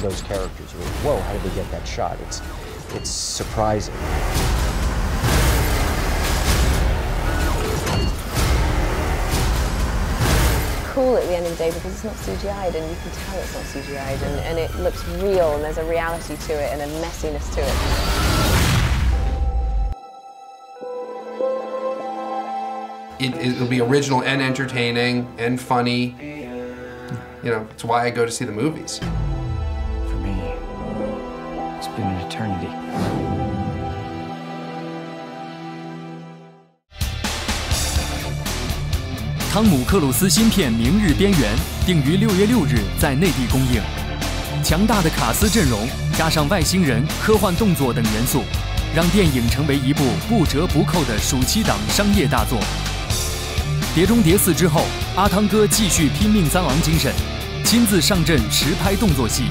those characters. You're like, whoa, how did they get that shot? It's surprising. Cool at the end of the day because it's not CGI'd, and you can tell it's not CGI'd, and it looks real, and there's a reality to it and a messiness to it. It'll be original and entertaining and funny. You know, it's why I go to see the movies. For me, it's been an eternity. 汤姆·克鲁斯新片《明日边缘》定于6月6日在内地公映。强大的卡斯阵容加上外星人、科幻动作等元素，让电影成为一部不折不扣的暑期档商业大作。《碟中谍4》之后，阿汤哥继续拼命三郎精神，亲自上阵实拍动作戏。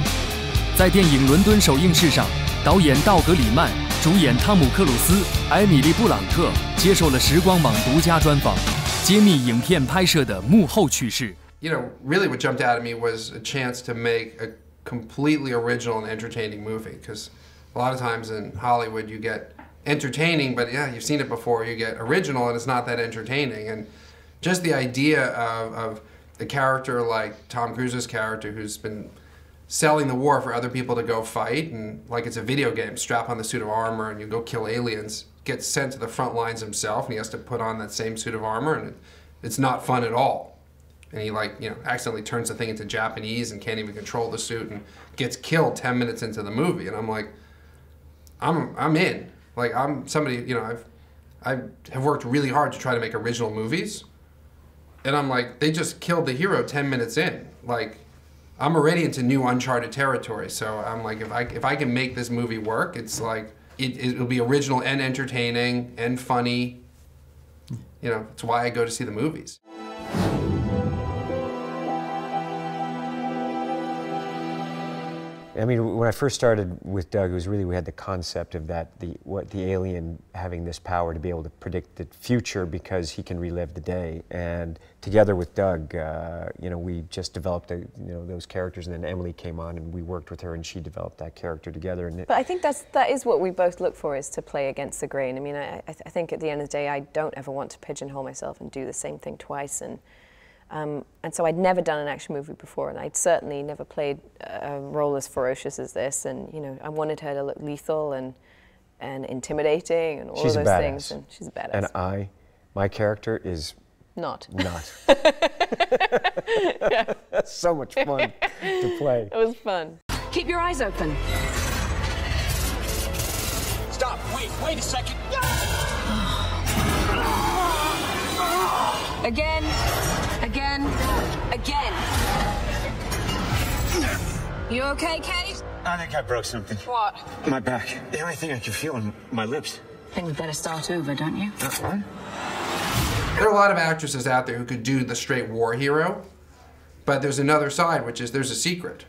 在电影伦敦首映式上，导演道格·里曼、主演汤姆·克鲁斯、艾米丽·布朗特接受了时光网独家专访。 揭秘影片拍摄的幕后趣事。You know, really what jumped out at me was a chance to make a completely original and entertaining movie. Because a lot of times in Hollywood you get entertaining, but yeah, you've seen it before. You get original and it's not that entertaining. And just the idea of a character like Tom Cruise's character who's been selling the war for other people to go fight, and like it's a video game, strap on the suit of armor and you go kill aliens. Gets sent to the front lines himself, and he has to put on that same suit of armor, and it's not fun at all. And he, like, you know, accidentally turns the thing into Japanese and can't even control the suit and gets killed 10 minutes into the movie. And I'm like, I'm in. Like, I'm somebody, you know, I have worked really hard to try to make original movies, and I'm like, they just killed the hero 10 minutes in. Like, I'm already into new uncharted territory. So I'm like, if I can make this movie work, it's like. It'll be original and entertaining and funny. You know, it's why I go to see the movies. I mean, when I first started with Doug, it was really, we had the concept of that, the alien having this power to be able to predict the future because he can relive the day. And together with Doug, you know, we just developed, those characters, and then Emily came on and we worked with her and she developed that character together. And but I think that is what we both look for, is to play against the grain. I mean, I think at the end of the day, I don't ever want to pigeonhole myself and do the same thing twice. And so I'd never done an action movie before, and I'd certainly never played a role as ferocious as this. And you know, I wanted her to look lethal and intimidating and all of those things. And she's a badass. And my character is not. Yeah. That's so much fun to play. It was fun. Keep your eyes open. Stop! Wait a second. Again. You okay, Kate? I think I broke something. What? My back. The only thing I can feel in my lips. I think we better start over, don't you? What? There are a lot of actresses out there who could do the straight war hero, but there's another side, which is there's a secret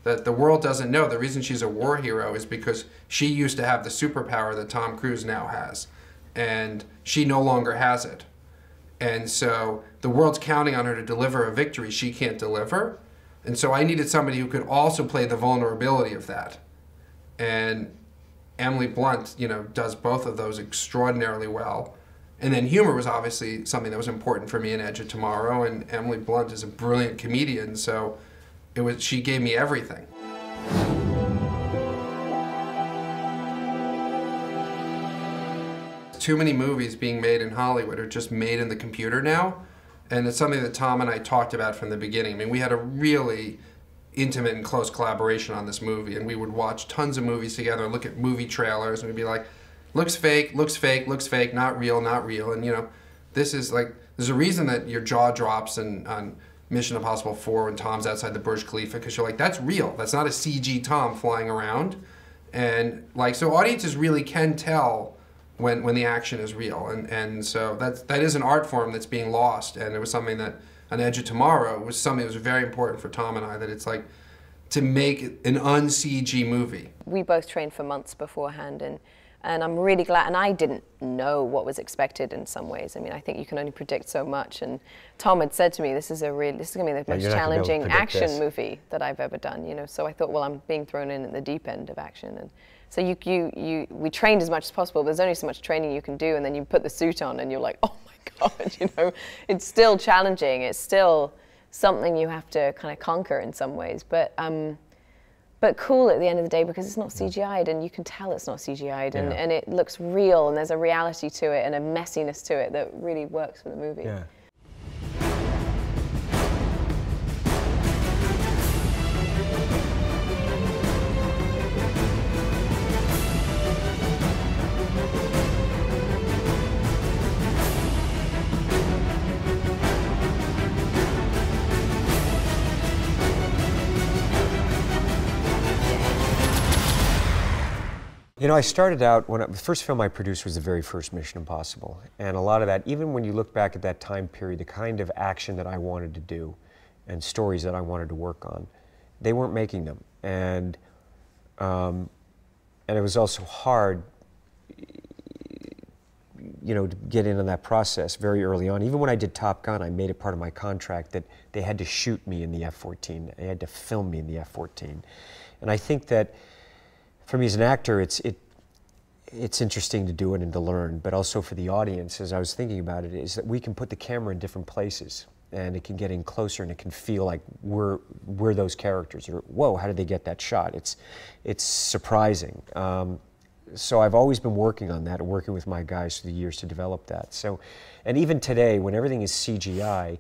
that the world doesn't know. The reason she's a war hero is because she used to have the superpower that Tom Cruise now has, and she no longer has it. And so the world's counting on her to deliver a victory she can't deliver. And so I needed somebody who could also play the vulnerability of that. And Emily Blunt, you know, does both of those extraordinarily well. And then humor was obviously something that was important for me in Edge of Tomorrow, and Emily Blunt is a brilliant comedian, so she gave me everything. Too many movies being made in Hollywood are just made in the computer now, and it's something that Tom and I talked about from the beginning. I mean, we had a really intimate and close collaboration on this movie, and we would watch tons of movies together and look at movie trailers, and we'd be like, looks fake, looks fake, looks fake, not real, and you know, this is like, there's a reason that your jaw drops on Mission Impossible 4 when Tom's outside the Burj Khalifa, because you're like, that's real, that's not a CG Tom flying around. And like, so audiences really can tell when the action is real, and so that is an art form that's being lost. And it was something that on Edge of Tomorrow was something that was very important for Tom and I, that it's like to make an un-CG movie. We both trained for months beforehand, and And I'm really glad, and I didn't know what was expected in some ways. I mean, I think you can only predict so much. And Tom had said to me, this is going to be the most challenging action movie that I've ever done, you know. So I thought, well, I'm being thrown in at the deep end of action. And so we trained as much as possible. There's only so much training you can do, and then you put the suit on and you're like, oh my God, you know. It's still challenging. It's still something you have to kind of conquer in some ways. But cool at the end of the day, because it's not CGI'd, and you can tell it's not CGI'd, and it looks real, and there's a reality to it and a messiness to it that really works for the movie. Yeah. You know, I started out, the first film I produced was the very first Mission Impossible. And a lot of that, even when you look back at that time period, the kind of action that I wanted to do and stories that I wanted to work on, they weren't making them. And it was also hard, you know, to get into that process very early on. Even when I did Top Gun, I made it part of my contract that they had to shoot me in the F-14. They had to film me in the F-14. And I think that for me as an actor, it's interesting to do it and to learn, but also for the audience, as I was thinking about it, is that we can put the camera in different places, and it can get in closer, and it can feel like we're those characters. Or, whoa, how did they get that shot? It's surprising. So I've always been working on that, and working with my guys through the years to develop that. So, and even today, when everything is CGI,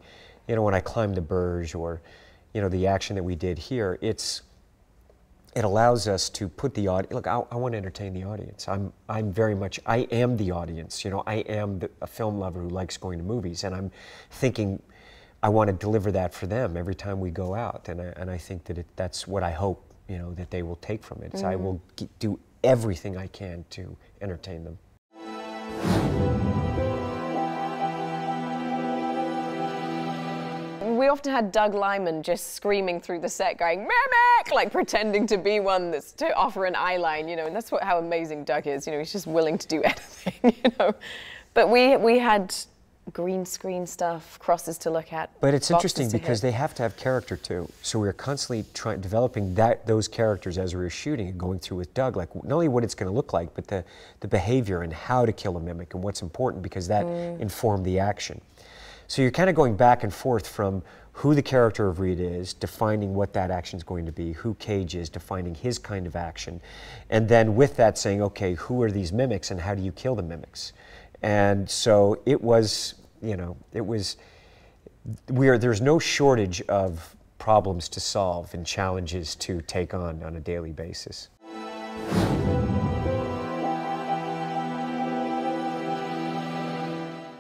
you know, when I climb the Burj, or, you know, the action that we did here, it allows us to put the audience, look, I want to entertain the audience. I'm very much, I am the audience. You know, I am a film lover who likes going to movies, and I'm thinking I want to deliver that for them every time we go out. And I think that that's what I hope, you know, that they will take from it. I will do everything I can to entertain them. We often had Doug Liman just screaming through the set, going, "Mimic!" like pretending to be one that's to offer an eye line, you know, and that's how amazing Doug is, you know, he's just willing to do anything, you know. But we had green screen stuff, crosses to look at. But it's interesting because they have to have character too. So we were constantly developing those characters as we were shooting and going through with Doug, like not only what it's going to look like, but the behavior and how to kill a mimic and what's important, because that informed the action. So you're kind of going back and forth from who the character of Reed is, defining what that action is going to be, who Cage is, defining his kind of action, and then with that saying, okay, who are these mimics and how do you kill the mimics? And so it was, you know, there's no shortage of problems to solve and challenges to take on a daily basis.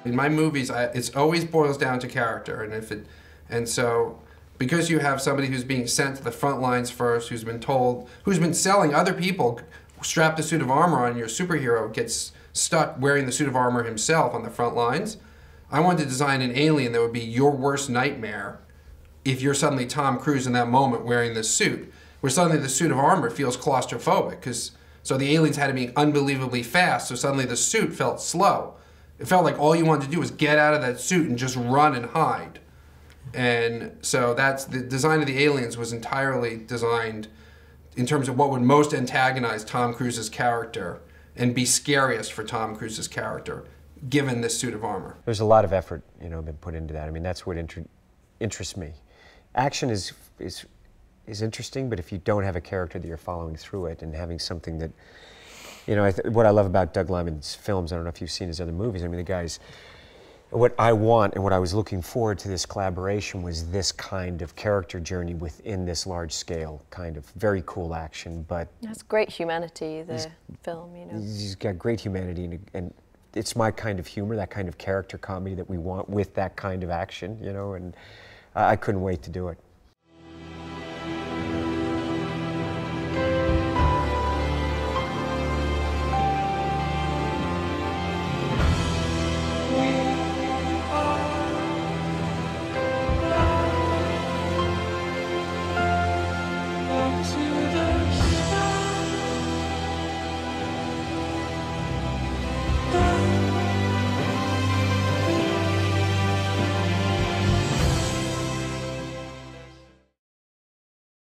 In my movies, it always boils down to character, and so because you have somebody who's being sent to the front lines first, who's been selling other people, strap the suit of armor on, your superhero gets stuck wearing the suit of armor himself on the front lines. I wanted to design an alien that would be your worst nightmare if you're suddenly Tom Cruise in that moment wearing this suit, where suddenly the suit of armor feels claustrophobic, so the aliens had to be unbelievably fast, so suddenly the suit felt slow. It felt like all you wanted to do was get out of that suit and just run and hide. And so that's the design of the aliens was entirely designed in terms of what would most antagonize Tom Cruise's character and be scariest for Tom Cruise's character, given this suit of armor. There's a lot of effort, you know, been put into that. I mean, that's what interests me. Action is interesting, but if you don't have a character that you're following through it and having something that, you know, what I love about Doug Liman's films, I don't know if you've seen his other movies, I mean, the guy's, what I want and what I was looking forward to this collaboration was this kind of character journey within this large scale, kind of very cool action, but... That's great humanity, the film, you know. He's got great humanity, and it's my kind of humor, that kind of character comedy that we want with that kind of action, you know, and I couldn't wait to do it.